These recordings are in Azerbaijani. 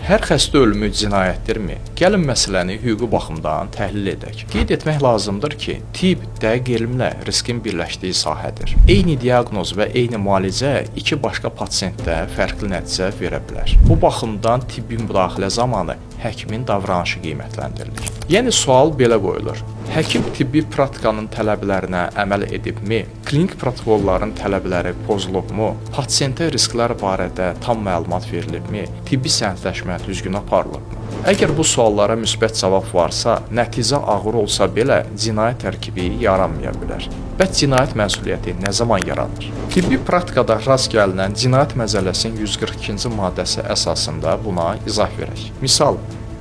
Hər xəstə ölümü cinayətdirmi? Gəlin məsələni hüquqi baxımdan təhlil edək. Qeyd etmək lazımdır ki, tibb dəqiq elmlə riskin birləşdiyi sahədir. Eyni diaqnoz və eyni müalicə iki başqa pasiyentdə fərqli nəticə verə bilər. Bu baxımdan tibbi müdaxilə zamanı həkimin davranışı qiymətləndirilir. Yəni sual belə qoyulur: həkim tibbi pratikanın tələblərinə əməl edibmi? Klinik protokolların tələbləri pozulubmu? Pasiyentə risklər barədə tam məlumat verilibmi? Tibbi sənədləşmə düzgün aparılıbmı? Əgər bu suallara müsbət cavab varsa, nəticə ağır olsa belə cinayət tərkibi yaranmaya bilər. Bəs cinayət məsuliyyəti nə zaman yaranır? Tibbi praktikada rast gəlinən Cinayət Məcəlləsinin 142-ci maddəsi əsasında buna izah verək. Misal,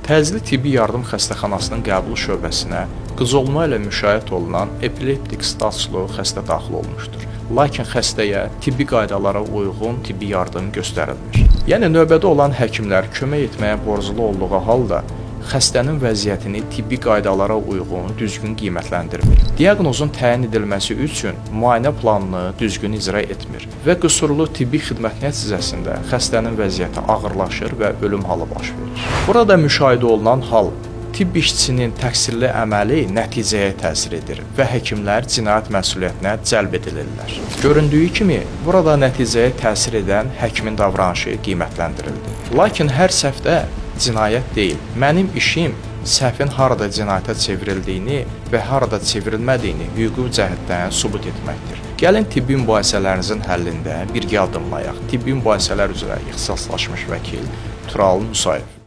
təcili tibbi yardım xəstəxanasının qəbul şöbəsinə qızolma ilə müşayiət olunan epileptik statuslu xəstə daxil olmuşdur. Lakin xəstəyə tibbi qaydalara uyğun tibbi yardım göstərilmir. Yəni növbədə olan həkimlər kömək etməyə borclu olduğu halda xəstənin vəziyyətini tibbi qaydalara uyğun düzgün qiymətləndirmir. Diaqnozun təyin edilməsi üçün müayinə planını düzgün icra etmir və qüsurlu tibbi xidmət nəticəsində xəstənin vəziyyəti ağırlaşır və ölüm halı baş verir. Burada müşahidə olunan hal tibb işçisinin təqsirli əməli nəticəyə təsir edir və həkimlər cinayət məsuliyyətinə cəlb edilirlər. Göründüyü kimi, burada nəticəyə təsir edən həkimin davranışı qiymətləndirildi. Lakin hər səhvdə cinayət deyil. Mənim işim səhvin harada cinayətə çevrildiyini və harada çevrilmədiyini hüquqi cəhətdən sübut etməkdir. Gəlin tibbi mübahisələrinizin həllində birgə addımlayaq. Tibbi mübahisələr üzrə ixtisaslaşmış vəkil Tural Musayev.